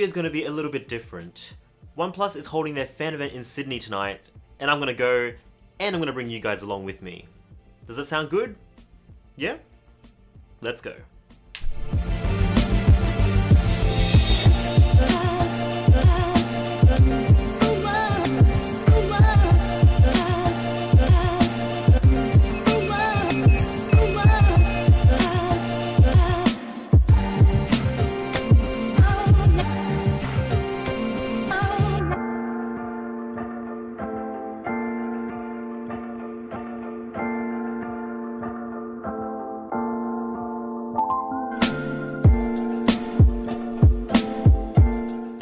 video is going to be a little bit different. OnePlus is holding their fan event in Sydney tonight, and I'm going to go, and I'm going to bring you guys along with me. Does that sound good? Yeah? Let's go.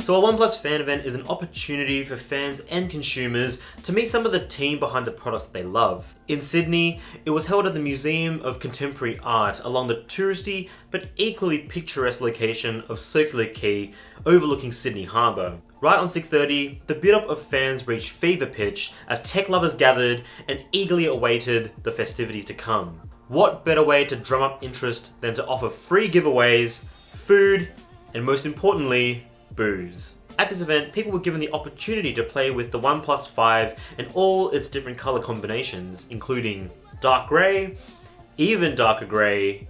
So a OnePlus fan event is an opportunity for fans and consumers to meet some of the team behind the products that they love. In Sydney, it was held at the Museum of Contemporary Art along the touristy but equally picturesque location of Circular Quay overlooking Sydney Harbour. Right on 6:30, the build-up of fans reached fever pitch as tech lovers gathered and eagerly awaited the festivities to come. What better way to drum up interest than to offer free giveaways, food, and most importantly, booze. At this event, people were given the opportunity to play with the OnePlus 5 and all its different color combinations, including dark grey, even darker grey,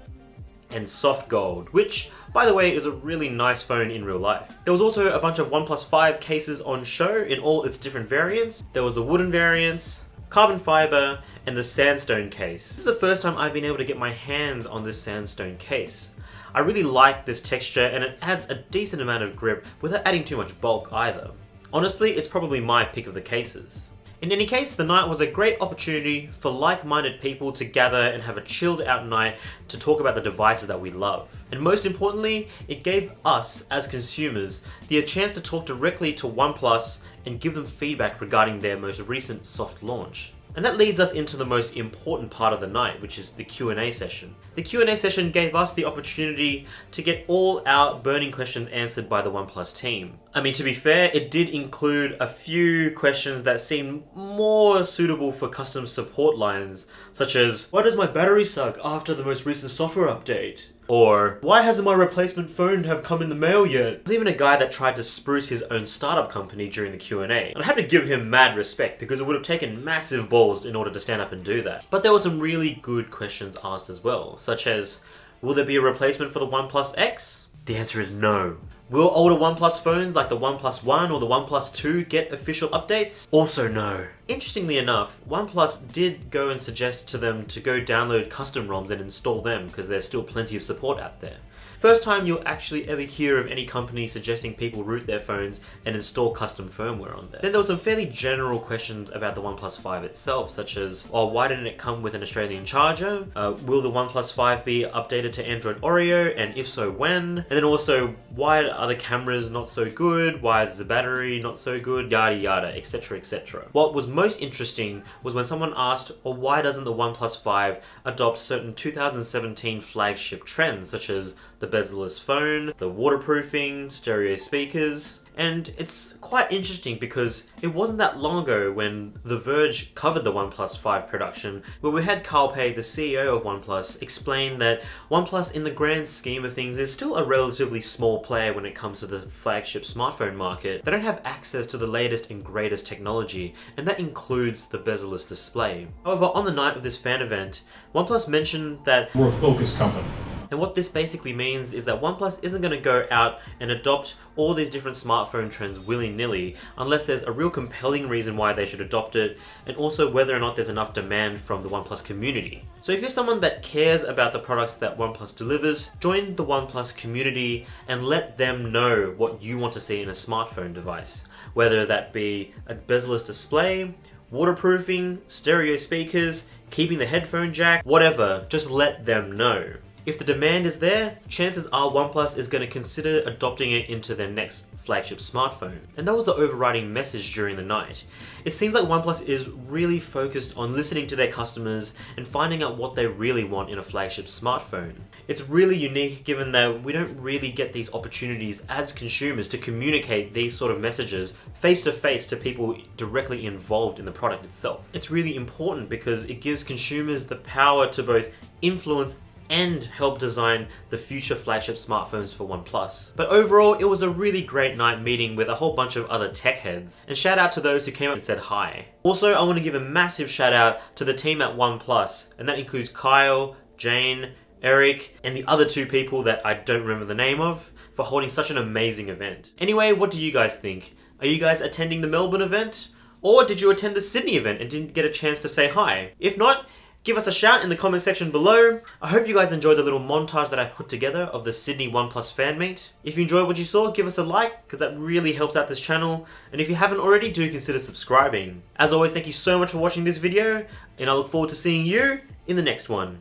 and soft gold, which, by the way, is a really nice phone in real life. There was also a bunch of OnePlus 5 cases on show in all its different variants. There was the wooden variants, carbon fiber, and the sandstone case. This is the first time I've been able to get my hands on this sandstone case. I really like this texture and it adds a decent amount of grip without adding too much bulk either. Honestly, it's probably my pick of the cases. In any case, the night was a great opportunity for like-minded people to gather and have a chilled out night to talk about the devices that we love. And most importantly, it gave us, as consumers, the chance to talk directly to OnePlus and give them feedback regarding their most recent soft launch. And that leads us into the most important part of the night, which is the Q&A session. The Q&A session gave us the opportunity to get all our burning questions answered by the OnePlus team. I mean, to be fair, it did include a few questions that seemed more suitable for custom support lines, such as, why does my battery suck after the most recent software update? Or, why hasn't my replacement phone have come in the mail yet? There's even a guy that tried to spruce his own startup company during the Q&A. And I have to give him mad respect because it would have taken massive balls in order to stand up and do that. But there were some really good questions asked as well, such as, will there be a replacement for the OnePlus X? The answer is no. Will older OnePlus phones like the OnePlus 1 or the OnePlus 2 get official updates? Also no. Interestingly enough, OnePlus did go and suggest to them to go download custom ROMs and install them because there's still plenty of support out there. First time you'll actually ever hear of any company suggesting people root their phones and install custom firmware on there. Then there were some fairly general questions about the OnePlus 5 itself, such as, why didn't it come with an Australian charger? Will the OnePlus 5 be updated to Android Oreo, and if so, when? And then also, why are the cameras not so good? Why is the battery not so good? Yada yada, etc, etc. What was most interesting was when someone asked, why doesn't the OnePlus 5 adopt certain 2017 flagship trends, such as the bezel-less phone, the waterproofing, stereo speakers. And it's quite interesting because it wasn't that long ago when The Verge covered the OnePlus 5 production, where we had Carl Pei, the CEO of OnePlus, explain that OnePlus in the grand scheme of things is still a relatively small player when it comes to the flagship smartphone market. They don't have access to the latest and greatest technology, and that includes the bezel-less display. However, on the night of this fan event, OnePlus mentioned that we're a focused company. And what this basically means is that OnePlus isn't going to go out and adopt all these different smartphone trends willy-nilly unless there's a real compelling reason why they should adopt it, and also whether or not there's enough demand from the OnePlus community. So if you're someone that cares about the products that OnePlus delivers, join the OnePlus community and let them know what you want to see in a smartphone device, whether that be a bezel-less display, waterproofing, stereo speakers, keeping the headphone jack, whatever, just let them know. If the demand is there, chances are OnePlus is going to consider adopting it into their next flagship smartphone. And that was the overriding message during the night. It seems like OnePlus is really focused on listening to their customers and finding out what they really want in a flagship smartphone. It's really unique given that we don't really get these opportunities as consumers to communicate these sort of messages face to face to people directly involved in the product itself. It's really important because it gives consumers the power to both influence and help design the future flagship smartphones for OnePlus. But overall, it was a really great night meeting with a whole bunch of other tech heads, and shout out to those who came up and said hi. Also, I want to give a massive shout out to the team at OnePlus, and that includes Kyle, Jane, Eric, and the other two people that I don't remember the name of, for holding such an amazing event. Anyway, what do you guys think? Are you guys attending the Melbourne event? Or did you attend the Sydney event and didn't get a chance to say hi? If not, give us a shout in the comment section below. I hope you guys enjoyed the little montage that I put together of the Sydney OnePlus fan meet. If you enjoyed what you saw, give us a like, because that really helps out this channel. And if you haven't already, do consider subscribing. As always, thank you so much for watching this video, and I look forward to seeing you in the next one.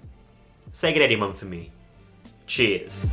Say good day, Mum, for me. Cheers.